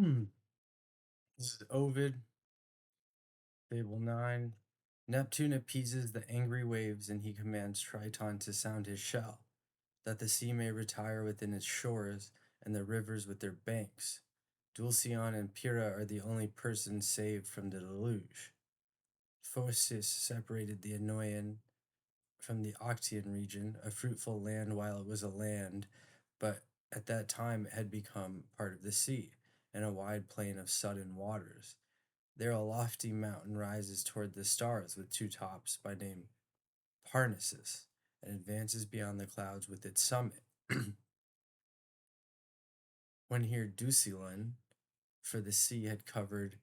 This is Ovid Fable IX. Neptune appeases the angry waves, and he commands Triton to sound his shell, that the sea may retire within its shores, and the rivers with their banks. Dulcian and Pyrrha are the only persons saved from the deluge. Phocis separated the Enoian from the Octian region, a fruitful land while it was a land, but at that time it had become part of the sea, and a wide plain of sudden waters. There a lofty mountain rises toward the stars with two tops, by name Parnassus, and advances beyond the clouds with its summit. When here Dusilan, for the sea had covered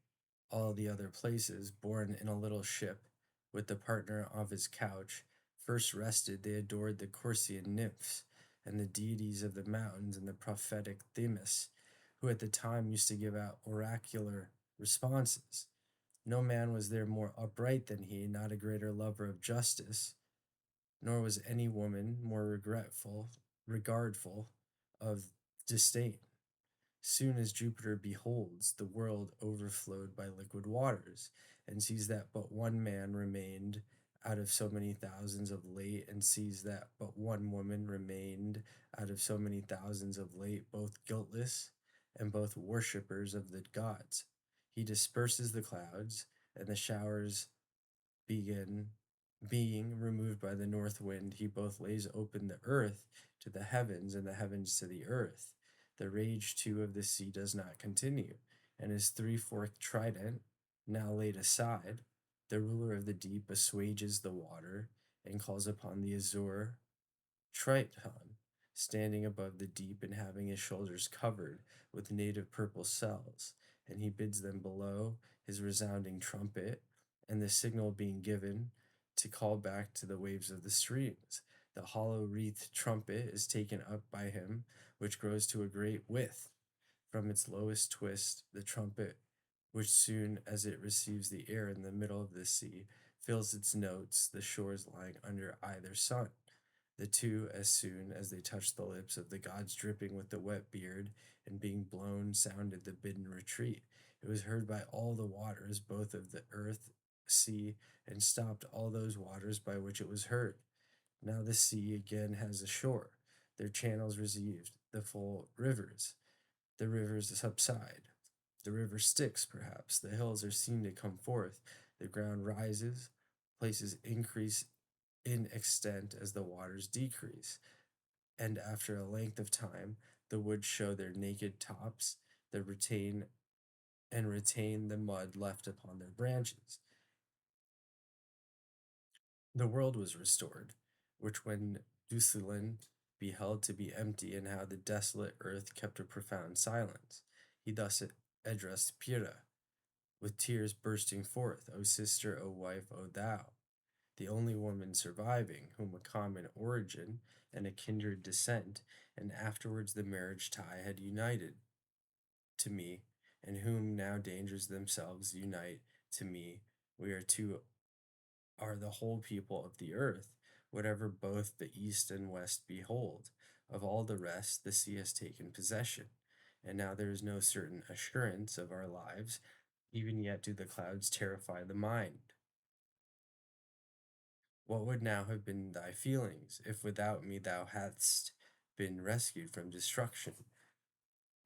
all the other places, borne in a little ship, with the partner of his couch, first rested, they adored the Corsian nymphs, and the deities of the mountains, and the prophetic Themis, who at the time used to give out oracular responses. No man was there more upright than he, not a greater lover of justice, nor was any woman more regardful of disdain. Soon as Jupiter beholds the world overflowed by liquid waters, and sees that but one man remained out of so many thousands of late, and sees that but one woman remained out of so many thousands of late, both guiltless and both worshippers of the gods, he disperses the clouds, and the showers begin being removed by the north wind, he both lays open the earth to the heavens and the heavens to the earth. The rage too of the sea does not continue, and his three-forked trident, now laid aside, the ruler of the deep assuages the water and calls upon the azure Triton, standing above the deep and having his shoulders covered with native purple cells, and he bids them below his resounding trumpet, and the signal being given to call back to the waves of the streams. The hollow wreathed trumpet is taken up by him, which grows to a great width. From its lowest twist, the trumpet, which soon as it receives the air in the middle of the sea, fills its notes, the shores lying under either sun. The two, as soon as they touched the lips of the gods dripping with the wet beard, and being blown, sounded the bidden retreat. It was heard by all the waters, both of the earth, sea, and stopped all those waters by which it was heard. Now the sea again has a shore. Their channels received the full rivers. The rivers subside. The river sticks, perhaps. The hills are seen to come forth. The ground rises. Places increase in extent as the waters decrease, and after a length of time, the woods show their naked tops, that retain the mud left upon their branches. The world was restored, which when Dusulin beheld to be empty, and how the desolate earth kept a profound silence, he thus addressed Pyrrha, with tears bursting forth, O sister, O wife, O thou, the only woman surviving, whom a common origin and a kindred descent, and afterwards the marriage tie had united to me, and whom now dangers themselves unite to me. We are two are the whole people of the earth, whatever both the east and west behold. Of all the rest, the sea has taken possession, and now there is no certain assurance of our lives, even yet do the clouds terrify the mind. What would now have been thy feelings, if without me thou hadst been rescued from destruction?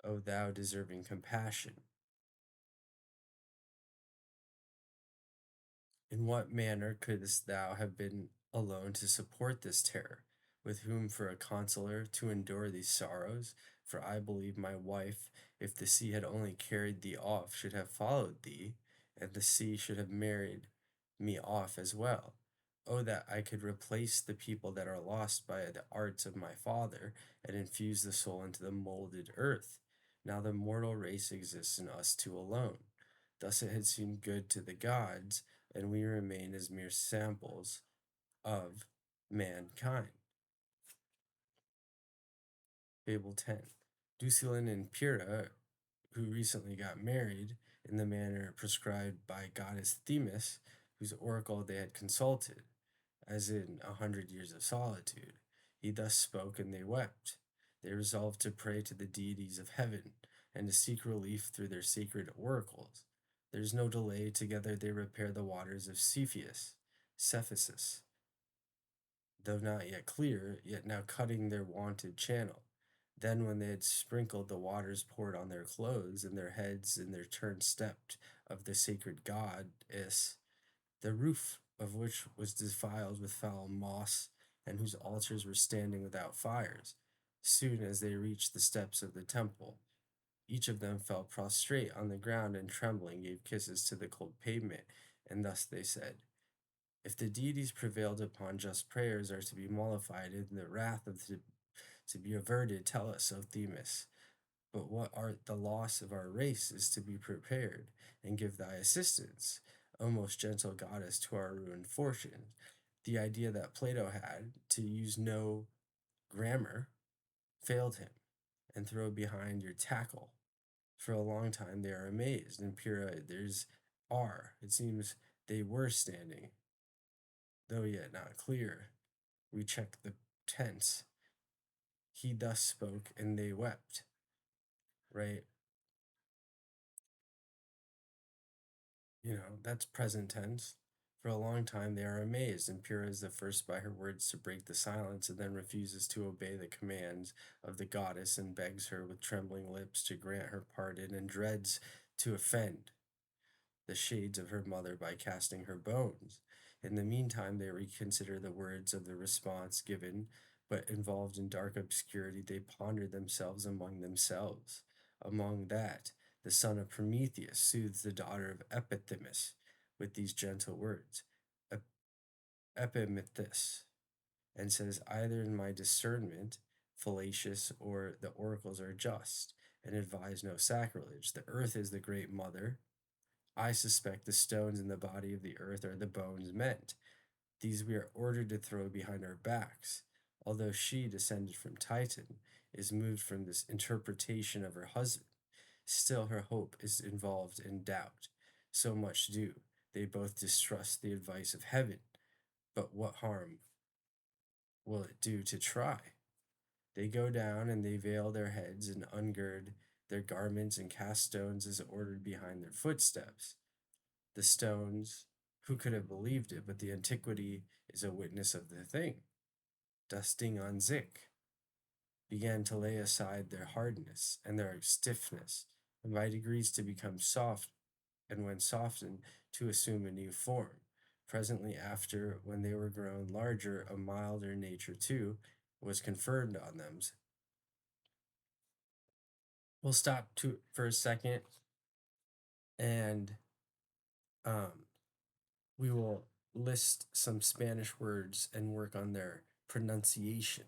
O thou deserving compassion! In what manner couldst thou have been alone to support this terror? With whom for a consoler to endure these sorrows? For I believe my wife, if the sea had only carried thee off, should have followed thee, and the sea should have married me off as well. Oh, that I could replace the people that are lost by the arts of my father, and infuse the soul into the molded earth. Now the mortal race exists in us two alone. Thus it had seemed good to the gods, and we remain as mere samples of mankind. Fable 10. Dusilin and Pyrrha, who recently got married in the manner prescribed by goddess Themis, whose oracle they had consulted, as in 100 years of solitude. He thus spoke, and they wept. They resolved to pray to the deities of heaven, and to seek relief through their sacred oracles. There's no delay. Together they repair the waters of Cephasus, though not yet clear, yet now cutting their wonted channel. Then, when they had sprinkled, the waters poured on their clothes and their heads, in their turn stepped of the sacred goddess, the roof of which was defiled with foul moss, and whose altars were standing without fires. Soon as they reached the steps of the temple, each of them fell prostrate on the ground and trembling gave kisses to the cold pavement, and thus they said, if the deities prevailed upon just prayers are to be mollified and the wrath of to be averted, tell us, O Themis. But what art the loss of our race is to be prepared, and give thy assistance, O most gentle goddess, to our ruined fortunes. The idea that Plato had to use no grammar failed him, and throw behind your tackle. For a long time they are amazed. In Pyrrha there's are. It seems they were standing, though yet not clear. We check the tense. He thus spoke, and they wept. Right? That's present tense. For a long time they are amazed, and Pyrrha is the first by her words to break the silence, and then refuses to obey the commands of the goddess, and begs her with trembling lips to grant her pardon, and dreads to offend the shades of her mother by casting her bones. In the meantime, they reconsider the words of the response given, but involved in dark obscurity, they ponder themselves among themselves. Among that, the son of Prometheus soothes the daughter of Epithymus with these gentle words, Epimethus, and says, either in my discernment, fallacious, or the oracles are just, and advise no sacrilege. The earth is the great mother. I suspect the stones in the body of the earth are the bones meant. These we are ordered to throw behind our backs. Although she, descended from Titan, is moved from this interpretation of her husband, still her hope is involved in doubt. So much do. They both distrust the advice of heaven. But what harm will it do to try? They go down and they veil their heads and ungird their garments and cast stones as ordered behind their footsteps. The stones, who could have believed it, but the antiquity is a witness of the thing, dusting on zinc, began to lay aside their hardness and their stiffness, and by degrees to become soft, and when softened, to assume a new form. Presently after, when they were grown larger, a milder nature too was conferred on them. We'll stop for a second, and um, we will list some Spanish words and work on their pronunciation.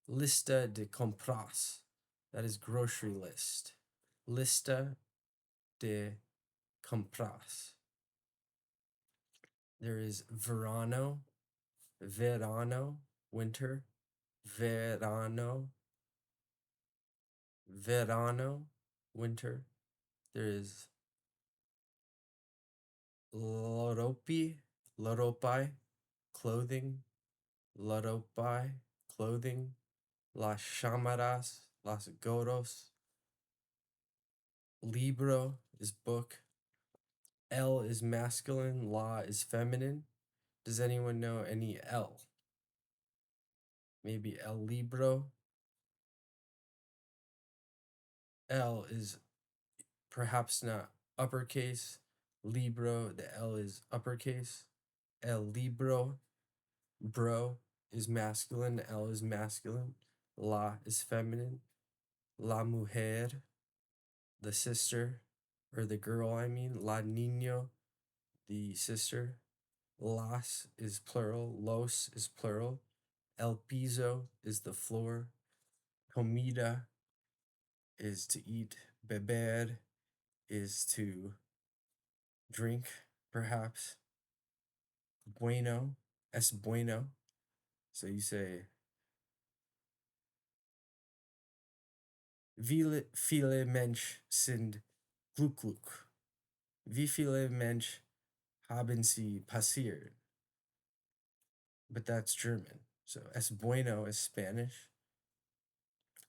Lista de compras, that is grocery list. Lista de compras. There is verano, winter, verano, winter. There is loropai, clothing, loropai, clothing, las chamaras, las gorros. Libro is book. El is masculine, la is feminine. Does anyone know any L? Maybe el libro. L is perhaps not uppercase. Libro, the L is uppercase. El libro, bro, is masculine. L is masculine. La is feminine. La mujer, the sister, or the girl, I mean. La niño, the sister. Las is plural. Los is plural. El piso is the floor. Comida is to eat. Beber is to drink, perhaps. Bueno, es bueno. So you say, viele Mensch sind glücklich. Wie viele Mensch haben sie passiert? But that's German. So es bueno is Spanish.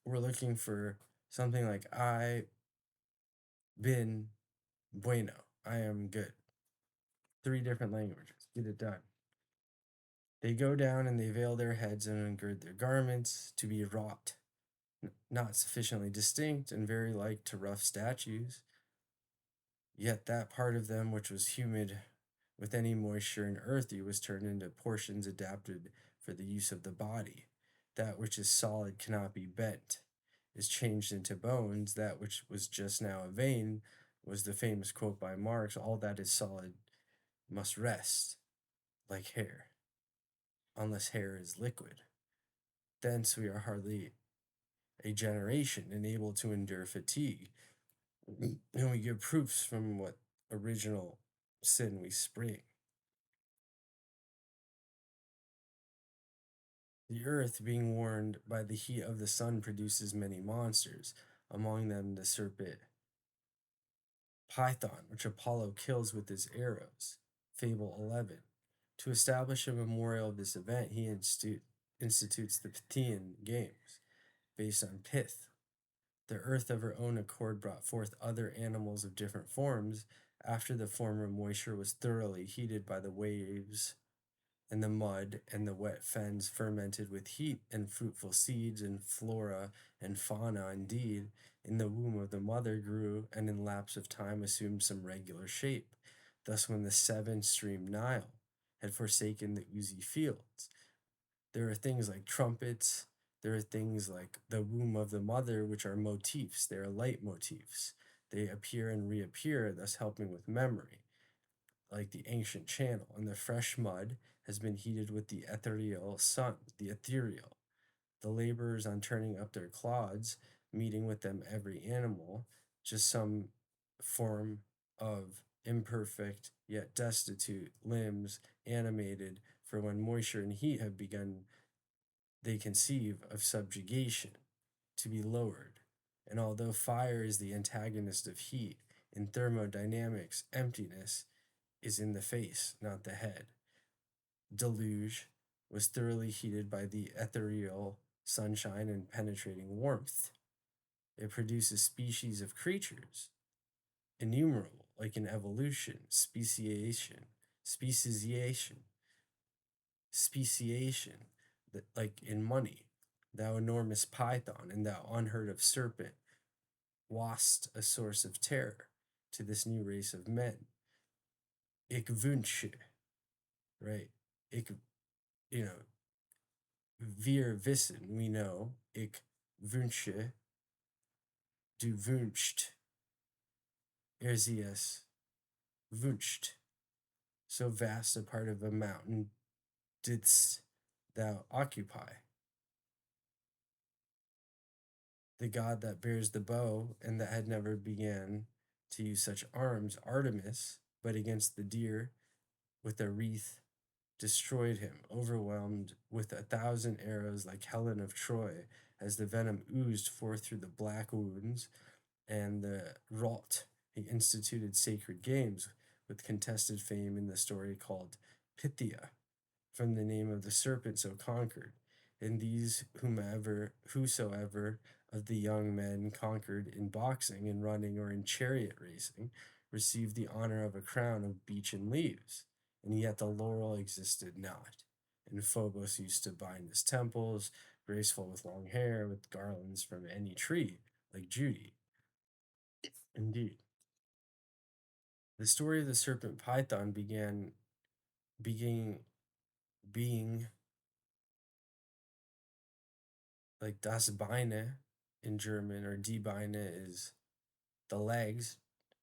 We're looking for Something like, I been bueno. I am good. Three different languages. Get it done. They go down and they veil their heads and ungird their garments to be wrought, not sufficiently distinct and very like to rough statues. Yet that part of them which was humid with any moisture and earthy was turned into portions adapted for the use of the body. That which is solid cannot be bent, is changed into bones. That which was just now a vein was the famous quote by Marx, all that is solid must rest, like hair, unless hair is liquid. Thence we are hardly a generation enabled to endure fatigue, and we give proofs from what original sin we spring. The earth, being warmed by the heat of the sun, produces many monsters, among them the serpent Python, which Apollo kills with his arrows. Fable 11. To establish a memorial of this event, he institutes the Pythian Games, based on pith. The earth of her own accord brought forth other animals of different forms after the former moisture was thoroughly heated by the waves and the mud and the wet fens fermented with heat and fruitful seeds and flora and fauna indeed in the womb of the mother grew and in lapse of time assumed some regular shape. Thus when the seven streamed Nile had forsaken the oozy fields, there are things like trumpets, there are things like the womb of the mother, which are motifs, they are light motifs. They appear and reappear, thus helping with memory, like the ancient channel, and the fresh mud has been heated with the ethereal sun, the ethereal. The laborers on turning up their clods, meeting with them every animal, just some form of imperfect yet destitute limbs, animated, for when moisture and heat have begun, they conceive of subjugation, to be lowered. And although fire is the antagonist of heat, in thermodynamics, emptiness is in the face, not the head. Deluge was thoroughly heated by the ethereal sunshine and penetrating warmth. It produces species of creatures, innumerable, like in evolution, speciation, speciation, that, like in money. Thou enormous python and thou unheard of serpent, wast a source of terror to this new race of men. Ik wünsche, right? Ik, you know, wir wissen, we know, ik wünsche, du wünscht, sie es wünscht. So vast a part of a mountain didst thou occupy. The god that bears the bow and that had never began to use such arms, Artemis, but against the deer with a wreath destroyed him, overwhelmed with 1,000 arrows like Helen of Troy, as the venom oozed forth through the black wounds, and the Rot, he instituted sacred games with contested fame in the story called Pythia, from the name of the serpent so conquered. In these, whosoever of the young men conquered in boxing, in running, or in chariot racing, received the honor of a crown of beechen leaves, and yet the laurel existed not. And Phobos used to bind his temples, graceful with long hair, with garlands from any tree, like Judy. Indeed. The story of the serpent Python being being like das Beine in German, or die Beine is the legs,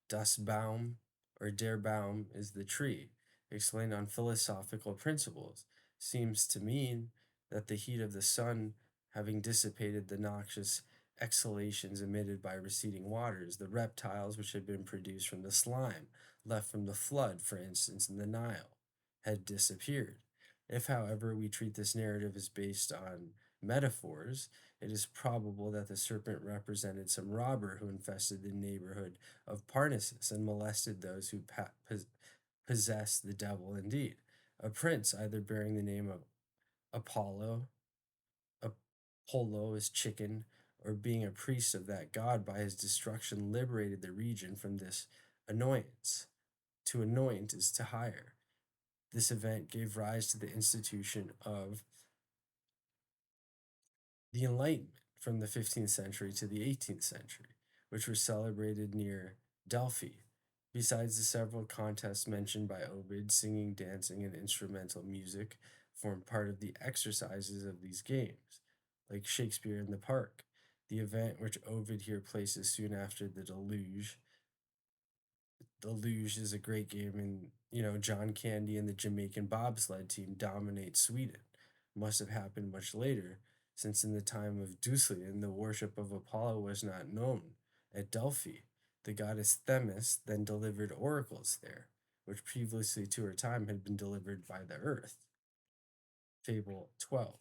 das Baum or der Baum is the tree, explained on philosophical principles, seems to mean that the heat of the sun having dissipated the noxious exhalations emitted by receding waters, the reptiles which had been produced from the slime left from the flood, for instance, in the Nile, had disappeared. If, however, we treat this narrative as based on metaphors, it is probable that the serpent represented some robber who infested the neighborhood of Parnassus and molested those who possessed the devil indeed. A prince, either bearing the name of Apollo, Apollo is chicken, or being a priest of that god by his destruction, liberated the region from this annoyance. To anoint is to hire. This event gave rise to the institution of the Enlightenment from the 15th century to the 18th century, which were celebrated near Delphi. Besides the several contests mentioned by Ovid, singing, dancing, and instrumental music formed part of the exercises of these games, like Shakespeare in the Park. The event which Ovid here places soon after the deluge. The luge is a great game, and John Candy and the Jamaican bobsled team dominate Sweden. Must have happened much later, since in the time of Deucalion the worship of Apollo was not known. At Delphi, the goddess Themis then delivered oracles there, which previously to her time had been delivered by the earth. Fable 12.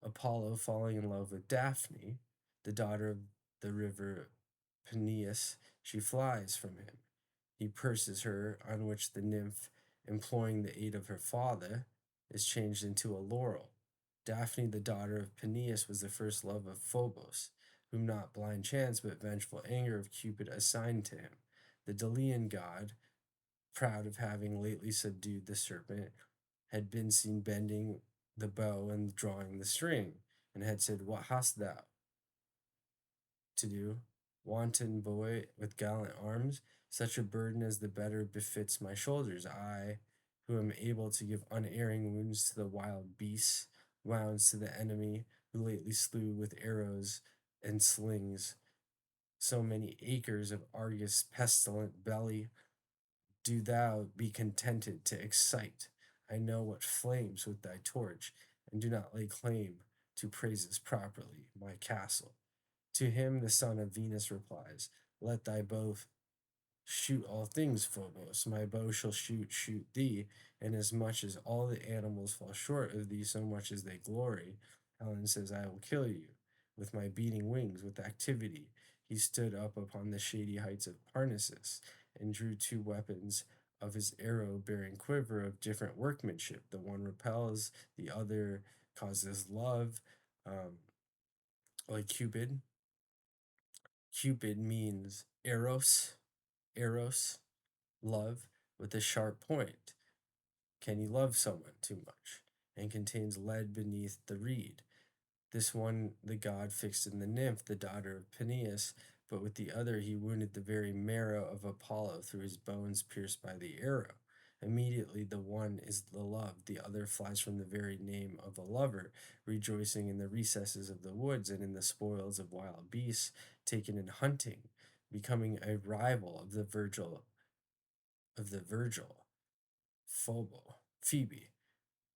Apollo falling in love with Daphne, the daughter of the river Peneus, she flies from him. He purses her, on which the nymph, employing the aid of her father, is changed into a laurel. Daphne, the daughter of Peneus, was the first love of Phobos, whom not blind chance but vengeful anger of Cupid assigned to him. The Delian god, proud of having lately subdued the serpent, had been seen bending the bow and drawing the string, and had said, "What hast thou to do, wanton boy with gallant arms? Such a burden as the better befits my shoulders. I, who am able to give unerring wounds to the wild beasts, wounds to the enemy, who lately slew with arrows and slings so many acres of Argus' pestilent belly. Do thou be contented to excite. I know what flames with thy torch, and do not lay claim to praises properly, my castle." To him the son of Venus replies, "Let thy bow shoot all things, Phobos. My bow shall shoot thee, and as much as all the animals fall short of thee, so much as they glory." Helen says, "I will kill you with my beating wings, with activity." He stood up upon the shady heights of Parnassus and drew two weapons of his arrow bearing quiver of different workmanship. The one repels, the other causes love. Like Cupid. Cupid means eros, love, with a sharp point. Can you love someone too much? And contains lead beneath the reed. This one the god fixed in the nymph, the daughter of Peneus, but with the other he wounded the very marrow of Apollo through his bones pierced by the arrow. Immediately the one is the love, the other flies from the very name of a lover, rejoicing in the recesses of the woods and in the spoils of wild beasts taken in hunting, becoming a rival of the Virgil, Phoebe,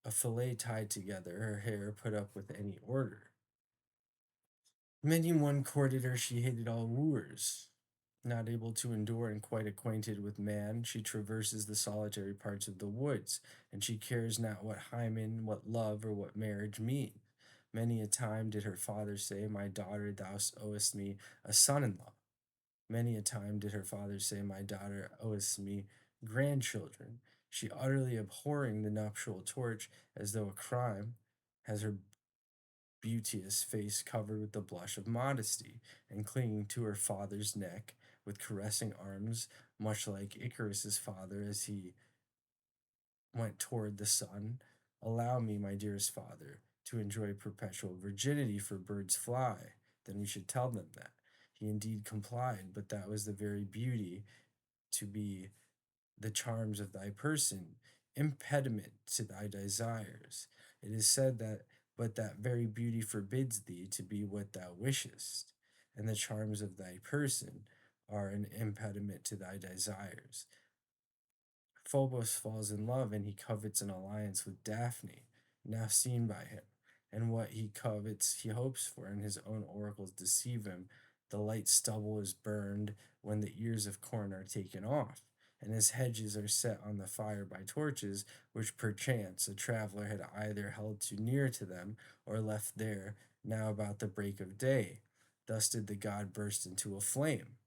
a fillet tied together, her hair put up with any order. Many one courted her, she hated all wooers. Not able to endure and quite acquainted with man, she traverses the solitary parts of the woods, and she cares not what hymen, what love, or what marriage mean. Many a time did her father say, "My daughter, thou owest me a son in law." Many a time did her father say, "My daughter owest me grandchildren." She, utterly abhorring the nuptial torch as though a crime, has her beauteous face covered with the blush of modesty, and clinging to her father's neck with caressing arms, much like Icarus's father as he went toward the sun. "Allow me, my dearest father, to enjoy perpetual virginity, for birds fly." Then we should tell them that. He indeed complied, but that was the very beauty to be the charms of thy person, impediment to thy desires. It is said that, but that very beauty forbids thee to be what thou wishest, and the charms of thy person are an impediment to thy desires. Phobos falls in love, and he covets an alliance with Daphne, now seen by him. And what he covets he hopes for, and his own oracles deceive him. The light stubble is burned when the ears of corn are taken off, and his hedges are set on the fire by torches, which perchance a traveller had either held too near to them, or left there, now about the break of day. Thus did the god burst into a flame.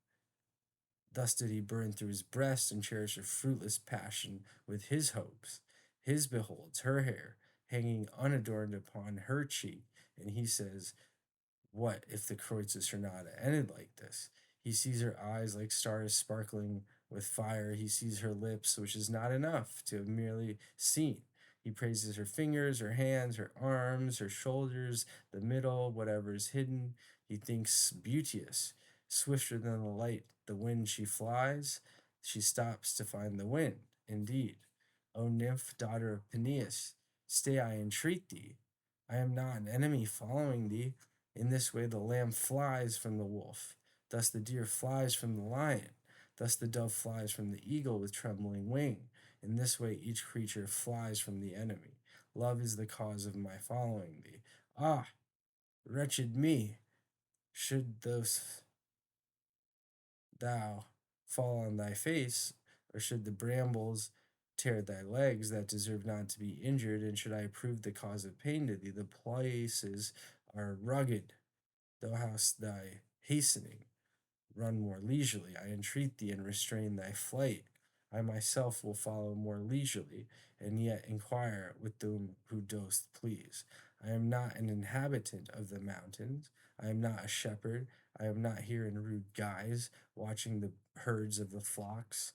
Thus did he burn through his breast and cherish a fruitless passion with his hopes. His beholds her hair hanging unadorned upon her cheek, and he says, What if the Kreuzes Sonata ended like this? He sees her eyes like stars sparkling with fire. He sees her lips, which is not enough to have merely seen. He praises her fingers, her hands, her arms, her shoulders, the middle, whatever is hidden. He thinks beauteous. Swifter than the light, the wind she flies. She stops to find the wind. Indeed. O nymph, daughter of Peneus, stay, I entreat thee. I am not an enemy following thee. In this way the lamb flies from the wolf. Thus the deer flies from the lion. Thus the dove flies from the eagle with trembling wing. In this way each creature flies from the enemy. Love is the cause of my following thee. Ah, wretched me! Should thou fall on thy face, or should the brambles tear thy legs that deserve not to be injured, and should I prove the cause of pain to thee, the places are rugged. Thou hast thy hastening. Run more leisurely, I entreat thee, and restrain thy flight. I myself will follow more leisurely, and yet inquire with them who dost please. I am not an inhabitant of the mountains. I am not a shepherd. I am not here in rude guise, watching the herds of the flocks.